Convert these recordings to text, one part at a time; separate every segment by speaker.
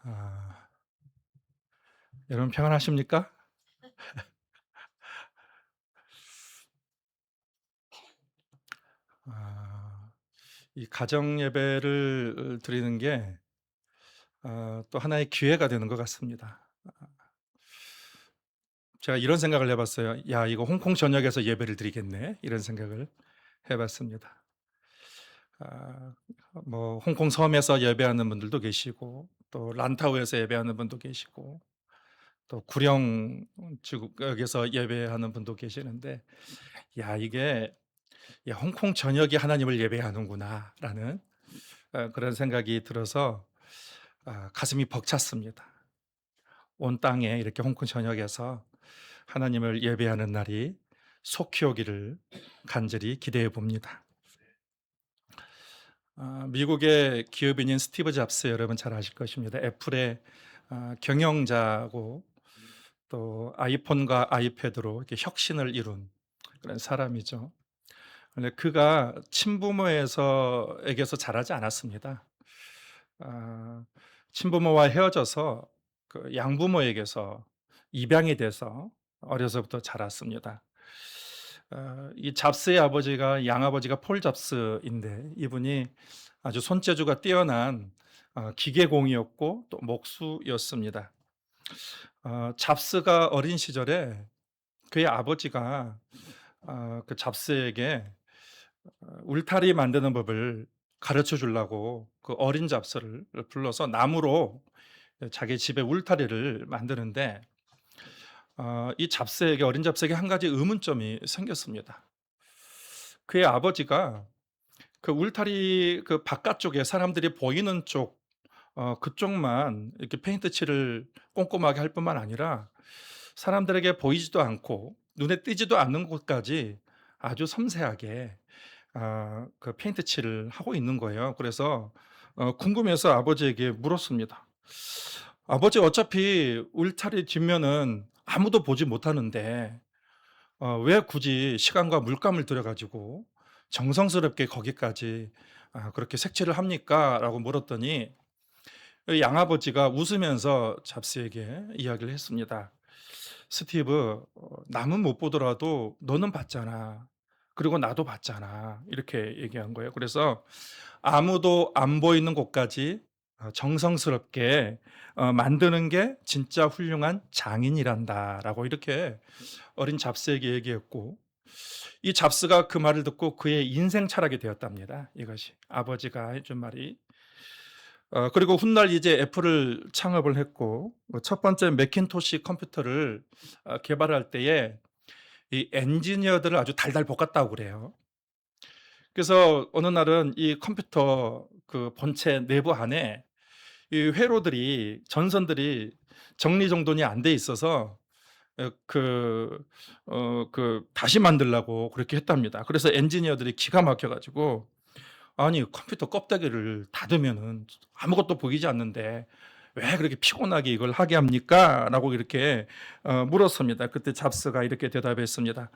Speaker 1: 아, 여러분 평안하십니까? 아, 이 가정 예배를 드리는 게 또 하나의 기회가 되는 것 같습니다. 제가 이런 생각을 해봤어요. 야, 이거 홍콩 전역에서 예배를 드리겠네. 이런 생각을 해봤습니다. 아, 뭐 홍콩 섬에서 예배하는 분들도 계시고, 또 란타우에서 예배하는 분도 계시고, 또 구령 지역에서 예배하는 분도 계시는데, 야, 이게 홍콩 전역이 하나님을 예배하는구나라는 그런 생각이 들어서 가슴이 벅찼습니다. 온 땅에 이렇게 홍콩 전역에서 하나님을 예배하는 날이 속히 오기를 간절히 기대해 봅니다. 미국의 기업인인 스티브 잡스, 여러분 잘 아실 것입니다. 애플의 경영자고, 또 아이폰과 아이패드로 이렇게 혁신을 이룬 그런 사람이죠. 근데 그가 친부모에게서 자라지 않았습니다. 아, 친부모와 헤어져서 그 양부모에게서 입양이 돼서 어려서부터 자랐습니다. 이 잡스의 아버지가, 양아버지가 폴 잡스인데, 이분이 아주 손재주가 뛰어난 기계공이었고 또 목수였습니다. 잡스가 어린 시절에 그의 아버지가 그 잡스에게 울타리 만드는 법을 가르쳐 주려고 그 어린 잡스를 불러서 나무로 자기 집에 울타리를 만드는데, 이 잡스에게, 어린 잡스에게 한 가지 의문점이 생겼습니다. 그의 아버지가 그 울타리 그 바깥쪽에 사람들이 보이는 쪽, 그쪽만 이렇게 페인트 칠을 꼼꼼하게 할 뿐만 아니라 사람들에게 보이지도 않고 눈에 띄지도 않는 곳까지 아주 섬세하게 그 페인트 칠을 하고 있는 거예요. 그래서 궁금해서 아버지에게 물었습니다. 아버지, 어차피 울타리 뒷면은 아무도 보지 못하는데 왜 굳이 시간과 물감을 들여 가지고 정성스럽게 거기까지 그렇게 색칠을 합니까? 라고 물었더니 그 양아버지가 웃으면서 잡스에게 이야기를 했습니다. 스티브, 남은 못 보더라도 너는 봤잖아. 그리고 나도 봤잖아. 이렇게 얘기한 거예요. 그래서 아무도 안 보이는 곳까지 정성스럽게 만드는 게 진짜 훌륭한 장인이란다라고 이렇게 어린 잡스에게 얘기했고, 이 잡스가 그 말을 듣고 그의 인생 철학이 되었답니다. 이것이 아버지가 해준 말이. 그리고 훗날 이제 애플을 창업을 했고, 첫 번째 매킨토시 컴퓨터를 개발할 때에 이 엔지니어들을 아주 달달 볶았다고 그래요. 그래서 어느 날은 이 컴퓨터 그 본체 내부 안에 이 회로들이, 전선들이 정리정돈이 안 돼 있어서 다시 만들라고 그렇게 했답니다. 그래서 엔지니어들이 기가 막혀 가지고, 아니 컴퓨터 껍데기를 닫으면은 아무것도 보이지 않는데 왜 그렇게 피곤하게 이걸 하게 합니까? 라고 이렇게 물었습니다. 그때 잡스가 이렇게 대답했습니다.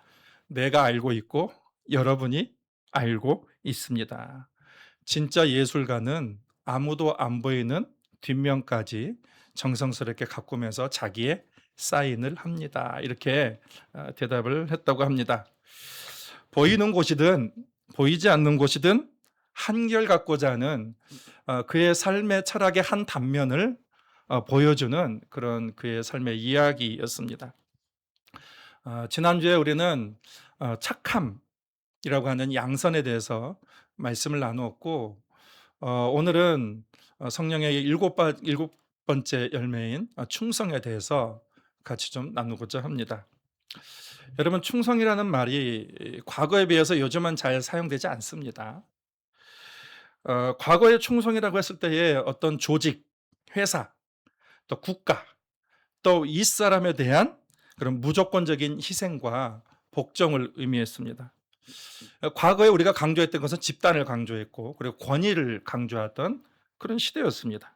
Speaker 1: 내가 알고 있고 여러분이 알고 있습니다. 진짜 예술가는 아무도 안 보이는 뒷면까지 정성스럽게 가꾸면서 자기의 사인을 합니다. 이렇게 대답을 했다고 합니다. 보이는 곳이든 보이지 않는 곳이든 한결 갖고자 하는 그의 삶의 철학의 한 단면을 보여주는 그런 그의 삶의 이야기였습니다. 지난주에 우리는 착함이라고 하는 양선에 대해서 말씀을 나누었고, 오늘은 성령의 일곱 번째 열매인 충성에 대해서 같이 좀 나누고자 합니다. 여러분, 충성이라는 말이 과거에 비해서 요즘은 잘 사용되지 않습니다. 과거에 충성이라고 했을 때에 어떤 조직, 회사, 또 국가, 또 윗사람에 대한 그런 무조건적인 희생과 복종을 의미했습니다. 과거에 우리가 강조했던 것은 집단을 강조했고, 그리고 권위를 강조하던 그런 시대였습니다.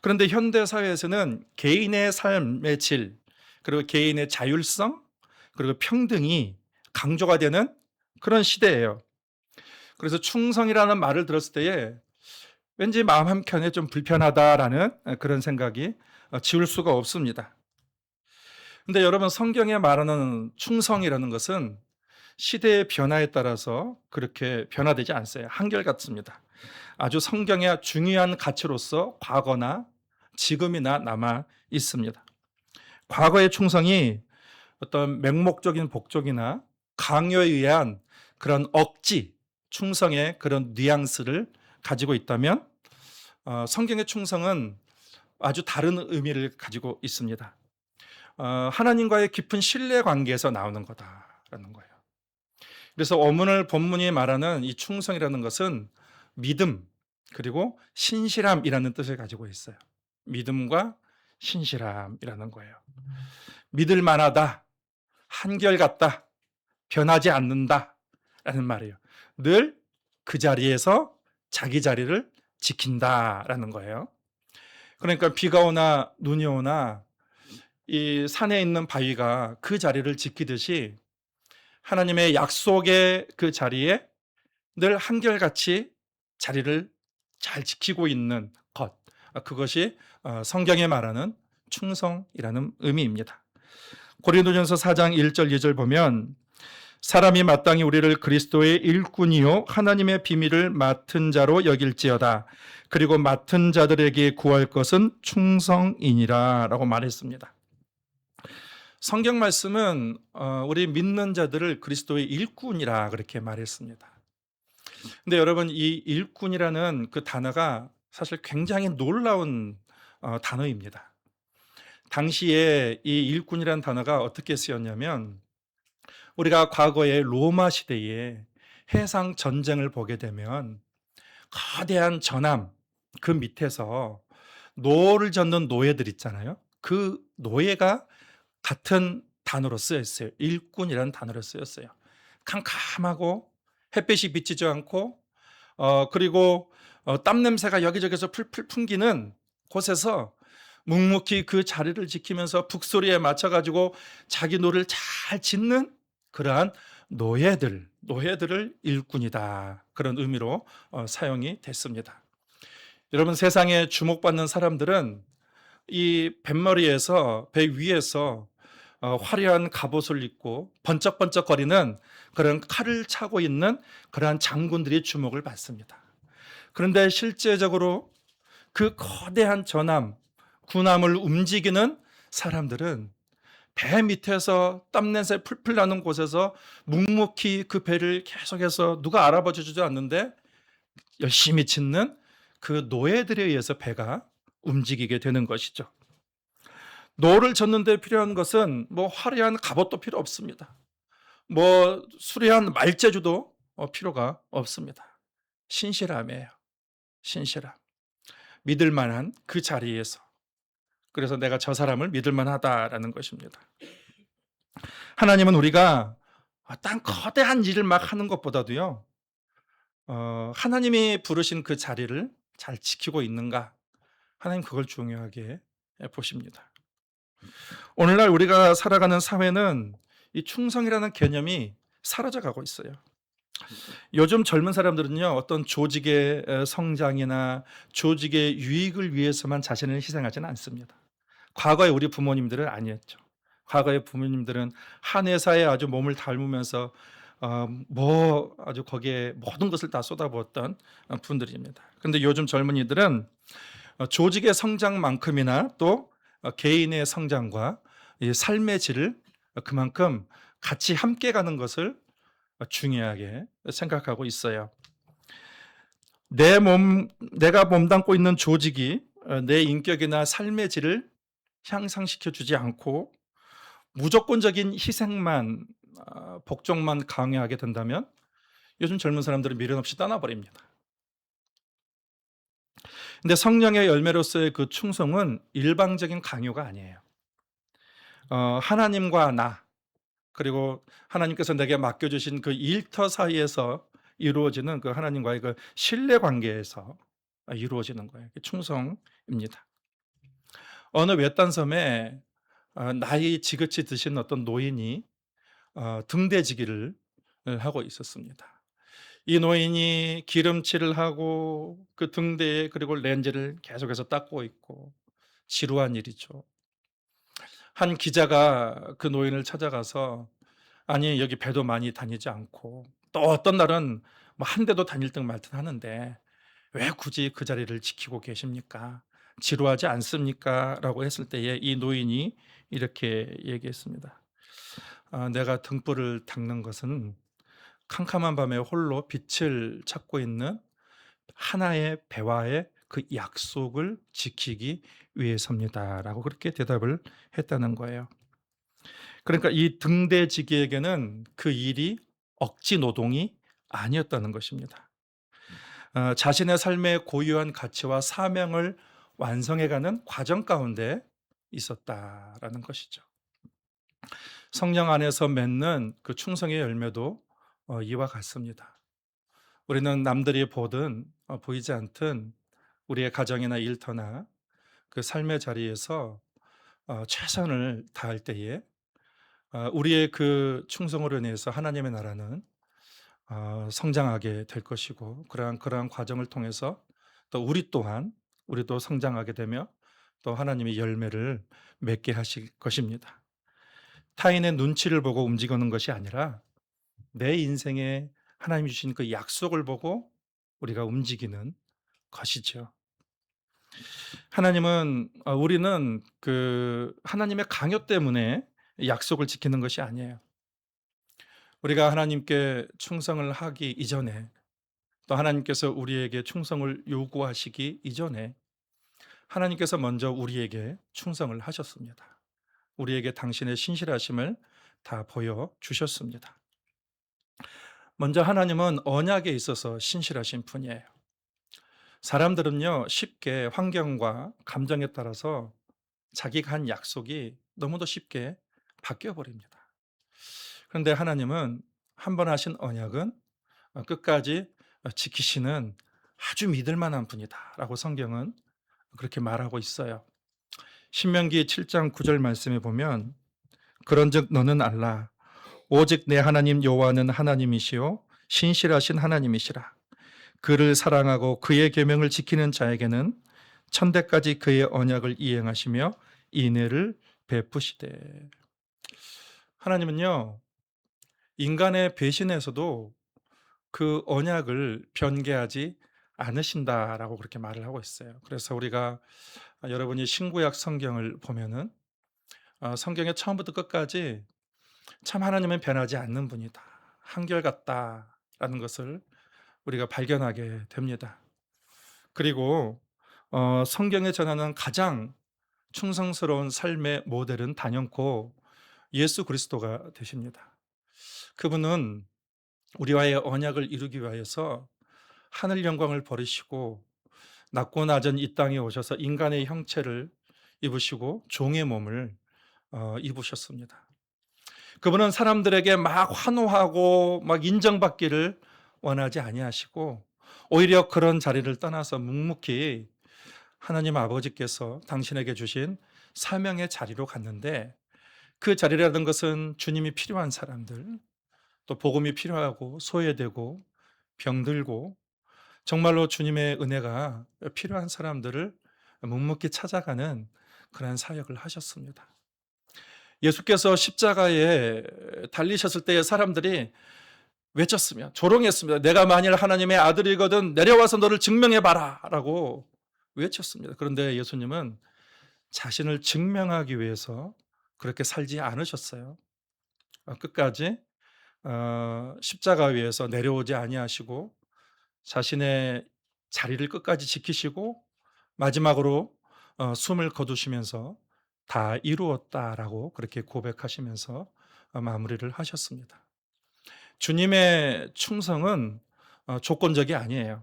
Speaker 1: 그런데 현대 사회에서는 개인의 삶의 질, 그리고 개인의 자율성, 그리고 평등이 강조가 되는 그런 시대예요. 그래서 충성이라는 말을 들었을 때에 왠지 마음 한켠에 좀 불편하다라는 그런 생각이 지울 수가 없습니다. 근데 여러분, 성경에 말하는 충성이라는 것은 시대의 변화에 따라서 그렇게 변화되지 않아요. 한결같습니다. 아주 성경의 중요한 가치로서 과거나 지금이나 남아 있습니다. 과거의 충성이 어떤 맹목적인 복종이나 강요에 의한 그런 억지 충성의 그런 뉘앙스를 가지고 있다면, 성경의 충성은 아주 다른 의미를 가지고 있습니다. 하나님과의 깊은 신뢰 관계에서 나오는 거다라는 거예요. 그래서 오늘 본문이 말하는 이 충성이라는 것은 믿음 그리고 신실함이라는 뜻을 가지고 있어요. 믿음과 신실함이라는 거예요. 믿을 만하다, 한결같다, 변하지 않는다라는 말이에요. 늘 그 자리에서 자기 자리를 지킨다라는 거예요. 그러니까 비가 오나 눈이 오나 이 산에 있는 바위가 그 자리를 지키듯이 하나님의 약속의 그 자리에 늘 한결같이 자리를 잘 지키고 있는 것, 그것이 성경에 말하는 충성이라는 의미입니다. 고린도전서 4장 1절 2절 보면 사람이 마땅히 우리를 그리스도의 일꾼이요 하나님의 비밀을 맡은 자로 여길지어다. 그리고 맡은 자들에게 구할 것은 충성이니라 라고 말했습니다. 성경 말씀은 우리 믿는 자들을 그리스도의 일꾼이라 그렇게 말했습니다. 근데 여러분, 이 일꾼이라는 그 단어가 사실 굉장히 놀라운 단어입니다. 당시에 이 일꾼이라는 단어가 어떻게 쓰였냐면, 우리가 과거에 로마 시대에 해상 전쟁을 보게 되면 거대한 전함 그 밑에서 노를 젓는 노예들 있잖아요. 그 노예가 같은 단어로 쓰였어요. 일꾼이라는 단어로 쓰였어요. 캄캄하고 햇빛이 비치지 않고 그리고 땀 냄새가 여기저기서 풀풀 풍기는 곳에서 묵묵히 그 자리를 지키면서 북소리에 맞춰 가지고 자기 노를 잘 짓는 그러한 노예들을 일꾼이다, 그런 의미로 사용이 됐습니다. 여러분, 세상에 주목받는 사람들은 이 뱃머리에서 배 위에서 화려한 갑옷을 입고 번쩍번쩍거리는 그런 칼을 차고 있는 그러한 장군들이 주목을 받습니다. 그런데 실제적으로 그 거대한 전함, 군함을 움직이는 사람들은 배 밑에서 땀냄새 풀풀 나는 곳에서 묵묵히 그 배를 계속해서 누가 알아봐 주지도 않는데 열심히 짓는 그 노예들에 의해서 배가 움직이게 되는 것이죠. 노를 젓는 데 필요한 것은 뭐 화려한 갑옷도 필요 없습니다. 뭐 수려한 말재주도 필요가 없습니다. 신실함이에요. 신실함. 믿을 만한 그 자리에서. 그래서 내가 저 사람을 믿을 만하다라는 것입니다. 하나님은 우리가 딴 거대한 일을 막 하는 것보다도요, 하나님이 부르신 그 자리를 잘 지키고 있는가, 하나님 그걸 중요하게 보십니다. 오늘날 우리가 살아가는 사회는 이 충성이라는 개념이 사라져가고 있어요. 요즘 젊은 사람들은요, 어떤 조직의 성장이나 조직의 유익을 위해서만 자신을 희생하지는 않습니다. 과거에 우리 부모님들은 아니었죠. 과거의 부모님들은 한 회사에 아주 몸을 닮으면서 뭐 아주 거기에 모든 것을 다 쏟아부었던 분들입니다. 그런데 요즘 젊은이들은 조직의 성장만큼이나 또 개인의 성장과 이 삶의 질을 그만큼 같이 함께 가는 것을 중요하게 생각하고 있어요. 내가 몸담고 있는 조직이 내 인격이나 삶의 질을 향상시켜 주지 않고 무조건적인 희생만, 복종만 강요하게 된다면 요즘 젊은 사람들은 미련 없이 떠나버립니다. 근데 성령의 열매로서의 그 충성은 일방적인 강요가 아니에요. 하나님과 나, 그리고 하나님께서 내게 맡겨주신 그 일터 사이에서 이루어지는 그 하나님과의 그 신뢰 관계에서 이루어지는 거예요. 충성입니다. 어느 외딴 섬에 나이 지긋이 드신 어떤 노인이 등대지기를 하고 있었습니다. 이 노인이 기름칠을 하고 그 등대에 그리고 렌즈를 계속해서 닦고 있고 지루한 일이죠. 한 기자가 그 노인을 찾아가서 "아니 여기 배도 많이 다니지 않고 또 어떤 날은 뭐 한 대도 다닐 듯 말 듯 하는데 왜 굳이 그 자리를 지키고 계십니까? 지루하지 않습니까?" 라고 했을 때에 이 노인이 이렇게 얘기했습니다. 내가 등불을 닦는 것은 캄캄한 밤에 홀로 빛을 찾고 있는 하나의 배와의 그 약속을 지키기 위해서입니다."라고 그렇게 대답을 했다는 거예요. 그러니까 이 등대지기에게는 그 일이 억지 노동이 아니었다는 것입니다. 자신의 삶의 고유한 가치와 사명을 완성해가는 과정 가운데 있었다라는 것이죠. 성령 안에서 맺는 그 충성의 열매도 이와 같습니다. 우리는 남들이 보든 보이지 않든 우리의 가정이나 일터나 그 삶의 자리에서 최선을 다할 때에 우리의 그 충성으로 인해서 하나님의 나라는 성장하게 될 것이고, 그러한 과정을 통해서 또 우리도 성장하게 되며 또 하나님의 열매를 맺게 하실 것입니다. 타인의 눈치를 보고 움직이는 것이 아니라 내 인생에 하나님이 주신 그 약속을 보고 우리가 움직이는 것이죠. 우리는 그 하나님의 강요 때문에 약속을 지키는 것이 아니에요. 우리가 하나님께 충성을 하기 이전에, 또 하나님께서 우리에게 충성을 요구하시기 이전에 하나님께서 먼저 우리에게 충성을 하셨습니다. 우리에게 당신의 신실하심을 다 보여 주셨습니다. 먼저 하나님은 언약에 있어서 신실하신 분이에요. 사람들은요, 쉽게 환경과 감정에 따라서 자기가 한 약속이 너무도 쉽게 바뀌어 버립니다. 그런데 하나님은 한 번 하신 언약은 끝까지 지키시는 아주 믿을 만한 분이다라고 성경은 그렇게 말하고 있어요. 신명기 7장 9절 말씀에 보면, 그런즉 너는 알라 오직 내 하나님 여호와는 하나님이시요 신실하신 하나님이시라. 그를 사랑하고 그의 계명을 지키는 자에게는 천대까지 그의 언약을 이행하시며 인애를 베푸시되. 하나님은요, 인간의 배신에서도 그 언약을 변개하지 않으신다라고 그렇게 말을 하고 있어요. 그래서 우리가 여러분이 신구약 성경을 보면은 성경의 처음부터 끝까지 참 하나님은 변하지 않는 분이다, 한결같다라는 것을 우리가 발견하게 됩니다. 그리고 성경에 전하는 가장 충성스러운 삶의 모델은 단연코 예수 그리스도가 되십니다. 그분은 우리와의 언약을 이루기 위하여서 하늘 영광을 버리시고 낮고 낮은 이 땅에 오셔서 인간의 형체를 입으시고 종의 몸을 입으셨습니다. 그분은 사람들에게 막 환호하고 막 인정받기를 원하지 아니하시고 오히려 그런 자리를 떠나서 묵묵히 하나님 아버지께서 당신에게 주신 사명의 자리로 갔는데, 그 자리라는 것은 주님이 필요한 사람들, 또 복음이 필요하고 소외되고 병들고 정말로 주님의 은혜가 필요한 사람들을 묵묵히 찾아가는 그러한 사역을 하셨습니다. 예수께서 십자가에 달리셨을 때 사람들이 외쳤으며 조롱했습니다. "내가 만일 하나님의 아들이거든 내려와서 너를 증명해 봐라 라고 외쳤습니다. 그런데 예수님은 자신을 증명하기 위해서 그렇게 살지 않으셨어요. 끝까지 십자가 위에서 내려오지 아니하시고 자신의 자리를 끝까지 지키시고 마지막으로 숨을 거두시면서 "다 이루었다."라고 그렇게 고백하시면서 마무리를 하셨습니다. 주님의 충성은 조건적이 아니에요.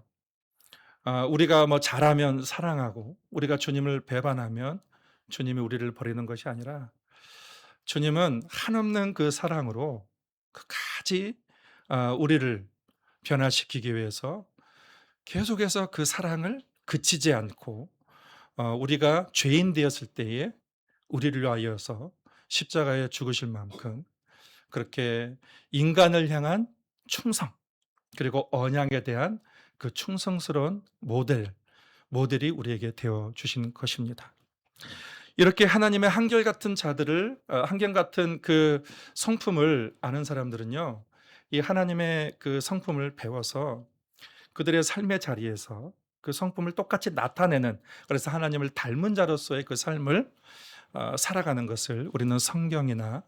Speaker 1: 우리가 뭐 잘하면 사랑하고 우리가 주님을 배반하면 주님이 우리를 버리는 것이 아니라, 주님은 한없는 그 사랑으로 끝까지 우리를 변화시키기 위해서 계속해서 그 사랑을 그치지 않고 우리가 죄인 되었을 때에 우리를 위하여서 십자가에 죽으실 만큼 그렇게 인간을 향한 충성, 그리고 언약에 대한 그 충성스러운 모델이 우리에게 되어 주신 것입니다. 이렇게 하나님의 한결같은 자들을 한결같은 그 성품을 아는 사람들은요. 이 하나님의 그 성품을 배워서 그들의 삶의 자리에서 그 성품을 똑같이 나타내는, 그래서 하나님을 닮은 자로서의 그 삶을 살아가는 것을 우리는 성경이나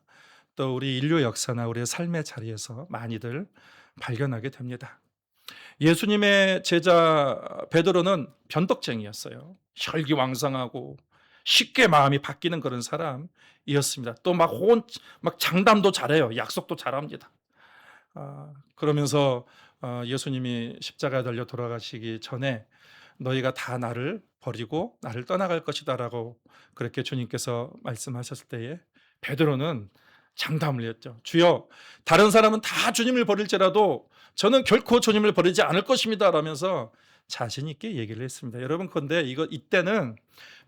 Speaker 1: 또 우리 인류 역사나 우리의 삶의 자리에서 많이들 발견하게 됩니다. 예수님의 제자 베드로는 변덕쟁이였어요. 혈기왕성하고 쉽게 마음이 바뀌는 그런 사람이었습니다. 또 막 장담도 잘해요. 약속도 잘합니다. 그러면서 예수님이 십자가에 달려 돌아가시기 전에 너희가 다 나를 버리고 나를 떠나갈 것이다라고 그렇게 주님께서 말씀하셨을 때에 베드로는 장담을 했죠. 주여, 다른 사람은 다 주님을 버릴지라도 저는 결코 주님을 버리지 않을 것입니다 라면서 자신 있게 얘기를 했습니다. 여러분, 근데 이때는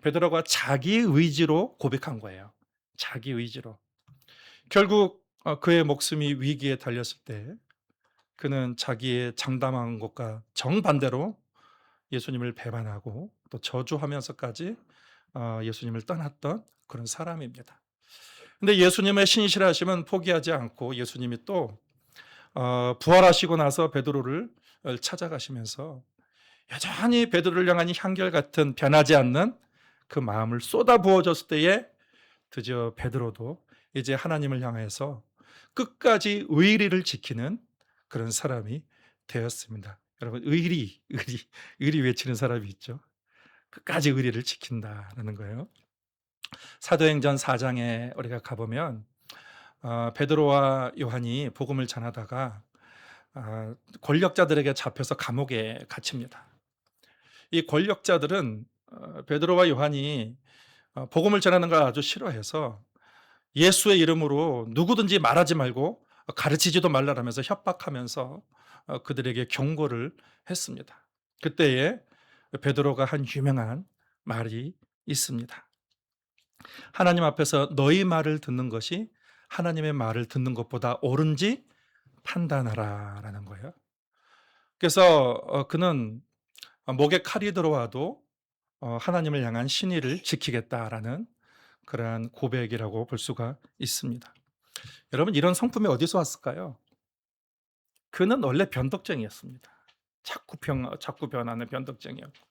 Speaker 1: 베드로가 자기 의지로 고백한 거예요. 자기 의지로. 결국 그의 목숨이 위기에 달렸을 때 그는 자기의 장담한 것과 정반대로 예수님을 배반하고 또 저주하면서까지 예수님을 떠났던 그런 사람입니다. 근데 예수님의 신실하심은 포기하지 않고 예수님이 또 부활하시고 나서 베드로를 찾아가시면서 여전히 베드로를 향한 한결같은 변하지 않는 그 마음을 쏟아부어 줬을 때에 드디어 베드로도 이제 하나님을 향해서 끝까지 의리를 지키는 그런 사람이 되었습니다. 여러분, 의리 외치는 사람이 있죠. 끝까지 의리를 지킨다라는 거예요. 사도행전 4장에 우리가 가보면 베드로와 요한이 복음을 전하다가 권력자들에게 잡혀서 감옥에 갇힙니다. 이 권력자들은 베드로와 요한이 복음을 전하는 걸 아주 싫어해서 예수의 이름으로 누구든지 말하지 말고 가르치지도 말라라면서 협박하면서 그들에게 경고를 했습니다. 그때에 베드로가 한 유명한 말이 있습니다. 하나님 앞에서 너희 말을 듣는 것이 하나님의 말을 듣는 것보다 옳은지 판단하라라는 거예요. 그래서 그는 목에 칼이 들어와도 하나님을 향한 신의를 지키겠다라는 그러한 고백이라고 볼 수가 있습니다. 여러분, 이런 성품이 어디서 왔을까요? 그는 원래 변덕쟁이였습니다. 자꾸 변하는 변덕쟁이였고.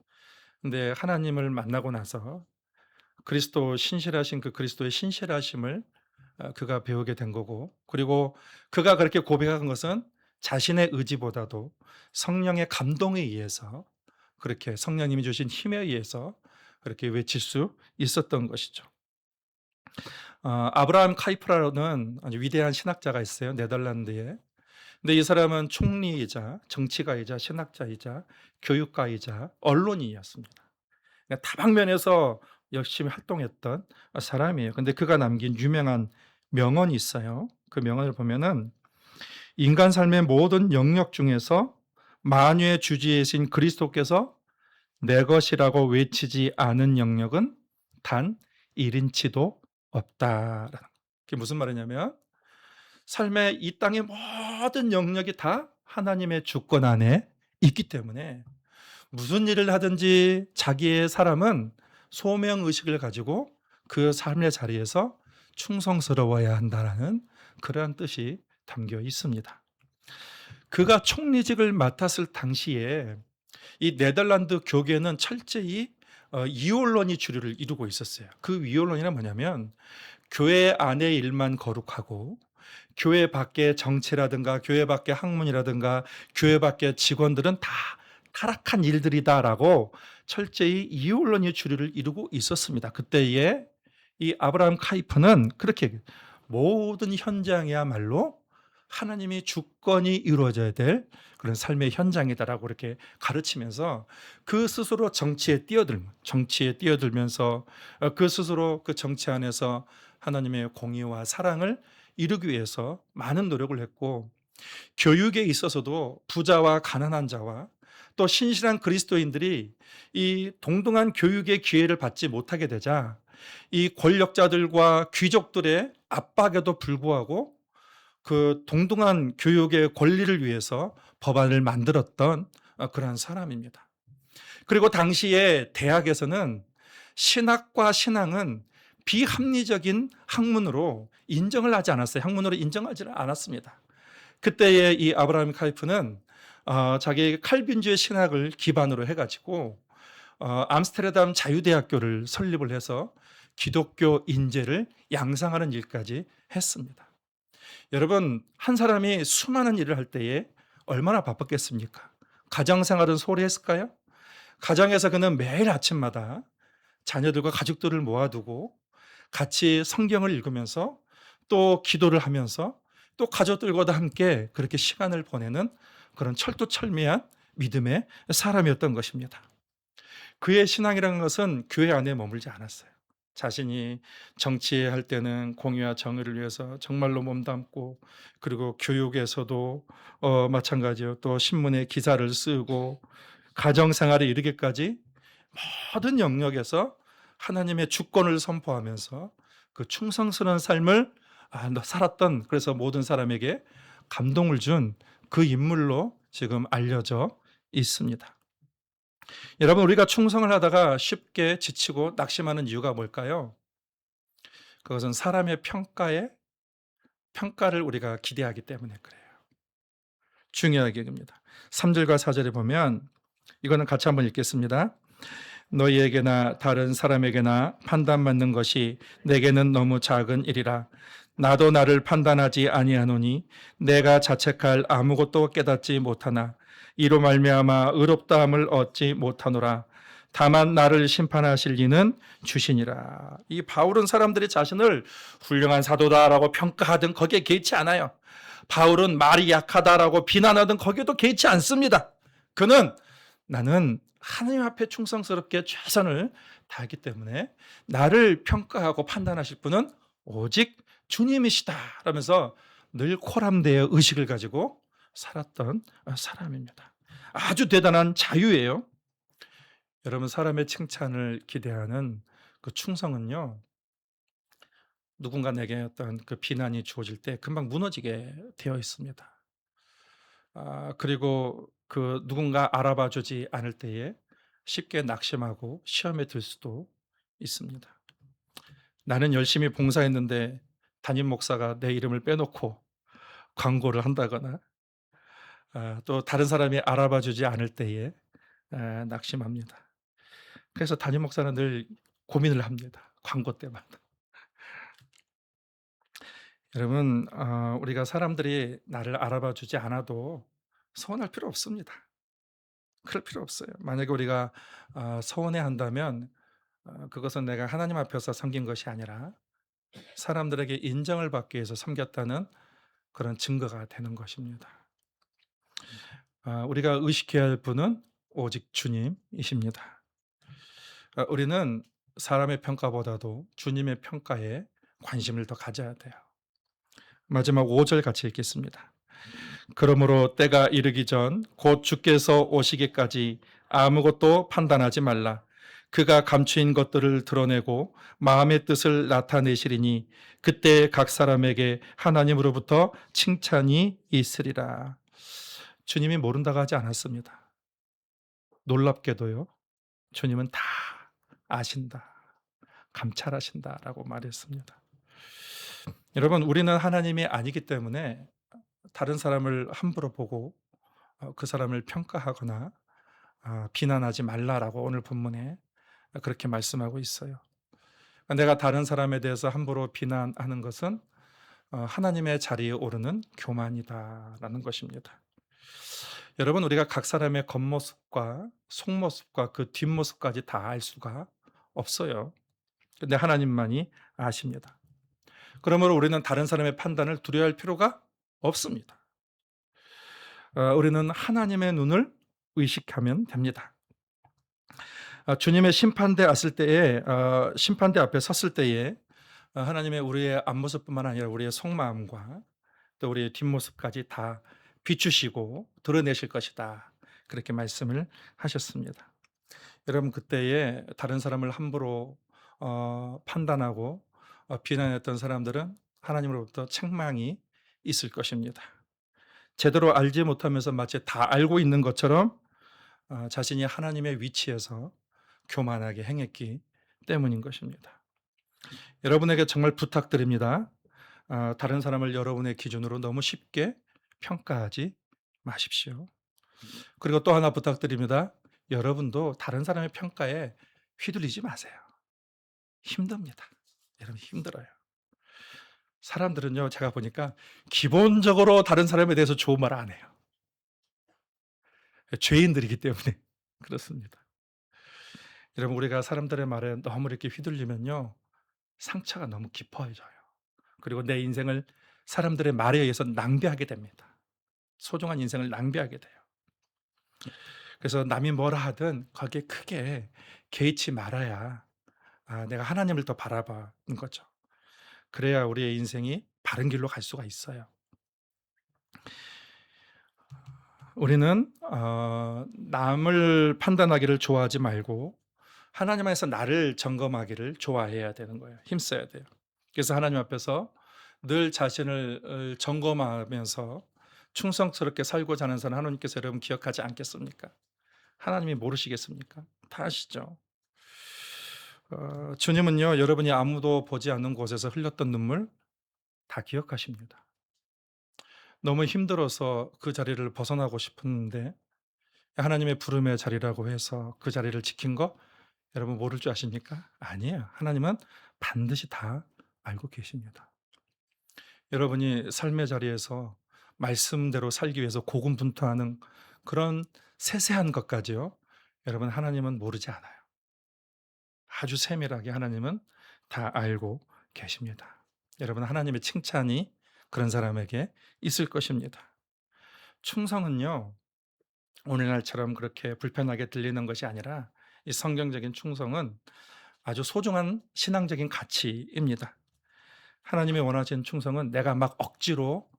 Speaker 1: 근데 하나님을 만나고 나서 신실하신 그 그리스도의 신실하심을 그가 배우게 된 거고, 그리고 그가 그렇게 고백한 것은 자신의 의지보다도 성령의 감동에 의해서, 그렇게 성령님이 주신 힘에 의해서 그렇게 외칠 수 있었던 것이죠. 아브라함 카이프라는 아주 위대한 신학자가 있어요, 네덜란드에. 근데 이 사람은 총리이자 정치가이자 신학자이자 교육가이자 언론인이었습니다. 그러니까 다방면에서 열심히 활동했던 사람이에요. 근데 그가 남긴 유명한 명언이 있어요. 그 명언을 보면은 인간 삶의 모든 영역 중에서 만유의 주지이신 그리스도께서 내 것이라고 외치지 않은 영역은 단 1인치도 없다라는. 그게 무슨 말이냐면 삶의 이 땅의 모든 영역이 다 하나님의 주권 안에 있기 때문에 무슨 일을 하든지 자기의 사람은 소명 의식을 가지고 그 삶의 자리에서 충성스러워야 한다라는 그러한 뜻이 담겨 있습니다. 그가 총리직을 맡았을 당시에 이 네덜란드 교계는 철저히 이원론이 주류를 이루고 있었어요. 그 이원론이란 뭐냐면 교회 안의 일만 거룩하고 교회 밖의 정치라든가 교회 밖의 학문이라든가 교회 밖의 직원들은 다 타락한 일들이다라고 철저히 이원론의 주류를 이루고 있었습니다. 그때에 이 아브라함 카이퍼는 그렇게 모든 현장이야말로 하나님이 주권이 이루어져야 될 그런 삶의 현장이다라고 이렇게 가르치면서 그 스스로 정치에 뛰어들면서 그 스스로 그 정치 안에서 하나님의 공의와 사랑을 이루기 위해서 많은 노력을 했고, 교육에 있어서도 부자와 가난한 자와 또 신실한 그리스도인들이 이 동등한 교육의 기회를 받지 못하게 되자 이 권력자들과 귀족들의 압박에도 불구하고 그 동등한 교육의 권리를 위해서 법안을 만들었던 그러한 사람입니다. 그리고 당시에 대학에서는 신학과 신앙은 비합리적인 학문으로 인정을 하지 않았어요. 학문으로 인정하지 않았습니다. 그때의 이 아브라함 카이프는 자기 칼빈주의 신학을 기반으로 해가지고 암스테르담 자유대학교를 설립을 해서 기독교 인재를 양성하는 일까지 했습니다. 여러분, 한 사람이 수많은 일을 할 때에 얼마나 바빴겠습니까? 가정생활은 소홀히 했을까요? 가정에서 그는 매일 아침마다 자녀들과 가족들을 모아두고 같이 성경을 읽으면서 또 기도를 하면서 또 가족들과도 함께 그렇게 시간을 보내는 그런 철두철미한 믿음의 사람이었던 것입니다. 그의 신앙이라는 것은 교회 안에 머물지 않았어요. 자신이 정치할 때는 공의와 정의를 위해서 정말로 몸담고, 그리고 교육에서도 마찬가지요. 또 신문에 기사를 쓰고 가정 생활에 이르기까지 모든 영역에서 하나님의 주권을 선포하면서 그 충성스러운 삶을 살았던, 그래서 모든 사람에게 감동을 준 그 인물로 지금 알려져 있습니다. 여러분, 우리가 충성을 하다가 쉽게 지치고 낙심하는 이유가 뭘까요? 그것은 사람의 평가를 우리가 기대하기 때문에 그래요. 중요하게 여깁니다. 3절과 4절에 보면, 이거는 같이 한번 읽겠습니다. 너희에게나 다른 사람에게나 판단받는 것이 내게는 너무 작은 일이라. 나도 나를 판단하지 아니하노니 내가 자책할 아무것도 깨닫지 못하나 이로 말미암아 의롭다함을 얻지 못하노라. 다만 나를 심판하실 이는 주시니라. 이 바울은 사람들이 자신을 훌륭한 사도다라고 평가하든 거기에 개의치 않아요. 바울은 말이 약하다라고 비난하든 거기에도 개의치 않습니다. 그는 나는 하나님 앞에 충성스럽게 최선을 다하기 때문에 나를 평가하고 판단하실 분은 오직 주님이시다 라면서 늘 코람대의 의식을 가지고 살았던 사람입니다. 아주 대단한 자유예요. 여러분, 사람의 칭찬을 기대하는 그 충성은요, 누군가 내게 어떤 그 비난이 주어질 때 금방 무너지게 되어 있습니다. 그리고 그 누군가 알아봐 주지 않을 때에 쉽게 낙심하고 시험에 들 수도 있습니다. 나는 열심히 봉사했는데 담임 목사가 내 이름을 빼놓고 광고를 한다거나, 또 다른 사람이 알아봐 주지 않을 때에 낙심합니다. 그래서 담임 목사는 늘 고민을 합니다. 광고 때마다. 여러분, 우리가 사람들이 나를 알아봐 주지 않아도 서운할 필요 없습니다. 그럴 필요 없어요. 만약에 우리가 서운해한다면 그것은 내가 하나님 앞에서 섬긴 것이 아니라 사람들에게 인정을 받기 위해서 섬겼다는 그런 증거가 되는 것입니다. 우리가 의식해야 할 분은 오직 주님이십니다. 우리는 사람의 평가보다도 주님의 평가에 관심을 더 가져야 돼요. 마지막 5절 같이 읽겠습니다. 그러므로 때가 이르기 전 곧 주께서 오시기까지 아무것도 판단하지 말라. 그가 감추인 것들을 드러내고 마음의 뜻을 나타내시리니 그때 각 사람에게 하나님으로부터 칭찬이 있으리라. 주님이 모른다고 하지 않았습니다. 놀랍게도요, 주님은 다 아신다, 감찰하신다라고 말했습니다. 여러분, 우리는 하나님이 아니기 때문에 다른 사람을 함부로 보고 그 사람을 평가하거나 비난하지 말라라고 오늘 본문에 그렇게 말씀하고 있어요. 내가 다른 사람에 대해서 함부로 비난하는 것은 하나님의 자리에 오르는 교만이다라는 것입니다. 여러분, 우리가 각 사람의 겉모습과 속모습과 그 뒷모습까지 다 알 수가 없어요. 근데 하나님만이 아십니다. 그러므로 우리는 다른 사람의 판단을 두려워할 필요가 없습니다. 우리는 하나님의 눈을 의식하면 됩니다. 주님의 심판대 앞에 섰을 때에 하나님의 우리의 앞모습뿐만 아니라 우리의 속마음과 또 우리의 뒷모습까지 다 비추시고 드러내실 것이다, 그렇게 말씀을 하셨습니다. 여러분, 그때에 다른 사람을 함부로 판단하고 비난했던 사람들은 하나님으로부터 책망이 있을 것입니다. 제대로 알지 못하면서 마치 다 알고 있는 것처럼 자신이 하나님의 위치에서 교만하게 행했기 때문인 것입니다. 여러분에게 정말 부탁드립니다. 다른 사람을 여러분의 기준으로 너무 쉽게 평가하지 마십시오. 그리고 또 하나 부탁드립니다. 여러분도 다른 사람의 평가에 휘둘리지 마세요. 힘듭니다. 여러분 힘들어요. 사람들은요, 제가 보니까 기본적으로 다른 사람에 대해서 좋은 말 안 해요. 죄인들이기 때문에 그렇습니다. 여러분, 우리가 사람들의 말에 너무 이렇게 휘둘리면요, 상처가 너무 깊어져요. 그리고 내 인생을 사람들의 말에 의해서 낭비하게 됩니다. 소중한 인생을 낭비하게 돼요. 그래서 남이 뭐라 하든 거기에 크게 개의치 말아야 내가 하나님을 더 바라보는 거죠. 그래야 우리의 인생이 바른 길로 갈 수가 있어요. 우리는 남을 판단하기를 좋아하지 말고 하나님 안에서 나를 점검하기를 좋아해야 되는 거예요. 힘써야 돼요. 그래서 하나님 앞에서 늘 자신을 점검하면서 충성스럽게 살고자 하는 사람 하나님께서 여러분 기억하지 않겠습니까? 하나님이 모르시겠습니까? 다 아시죠? 주님은요, 여러분이 아무도 보지 않는 곳에서 흘렸던 눈물 다 기억하십니다. 너무 힘들어서 그 자리를 벗어나고 싶었는데 하나님의 부름의 자리라고 해서 그 자리를 지킨 거 여러분 모를 줄 아십니까? 아니에요. 하나님은 반드시 다 알고 계십니다. 여러분이 삶의 자리에서 말씀대로 살기 위해서 고군분투하는 그런 세세한 것까지요, 여러분 하나님은 모르지 않아요. 아주 세밀하게 하나님은 다 알고 계십니다. 여러분 하나님의 칭찬이 그런 사람에게 있을 것입니다. 충성은요, 오늘날처럼 그렇게 불편하게 들리는 것이 아니라 이 성경적인 충성은 아주 소중한 신앙적인 가치입니다. 하나님이 원하시는 충성은 내가 막 억지로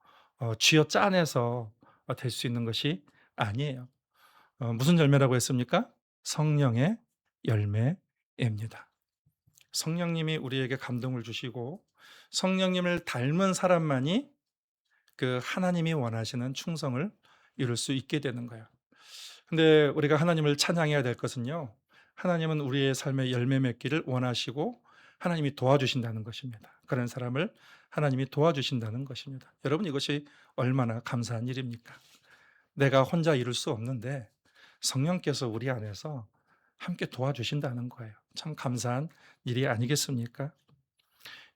Speaker 1: 쥐어 짜내서 될 수 있는 것이 아니에요. 무슨 열매라고 했습니까? 성령의 열매입니다. 성령님이 우리에게 감동을 주시고 성령님을 닮은 사람만이 그 하나님이 원하시는 충성을 이룰 수 있게 되는 거예요. 근데 우리가 하나님을 찬양해야 될 것은요, 하나님은 우리의 삶에 열매 맺기를 원하시고 하나님이 도와주신다는 것입니다. 그런 사람을 하나님이 도와주신다는 것입니다. 여러분 이것이 얼마나 감사한 일입니까? 내가 혼자 이룰 수 없는데 성령께서 우리 안에서 함께 도와주신다는 거예요. 참 감사한 일이 아니겠습니까?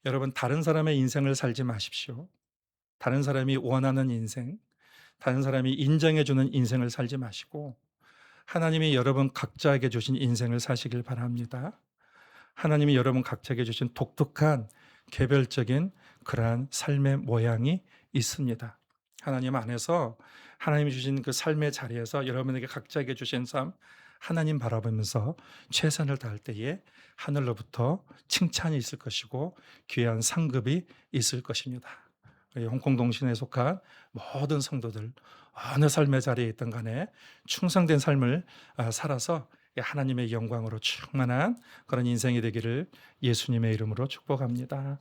Speaker 1: 여러분 다른 사람의 인생을 살지 마십시오. 다른 사람이 원하는 인생, 다른 사람이 인정해 주는 인생을 살지 마시고 하나님이 여러분 각자에게 주신 인생을 사시길 바랍니다. 하나님이 여러분 각자에게 주신 독특한 개별적인 그러한 삶의 모양이 있습니다. 하나님 안에서 하나님이 주신 그 삶의 자리에서 여러분에게 각자에게 주신 삶 하나님 바라보면서 최선을 다할 때에 하늘로부터 칭찬이 있을 것이고 귀한 상급이 있을 것입니다. 우리 홍콩 동신에 속한 모든 성도들 어느 삶의 자리에 있든 간에 충성된 삶을 살아서 하나님의 영광으로 충만한 그런 인생이 되기를 예수님의 이름으로 축복합니다.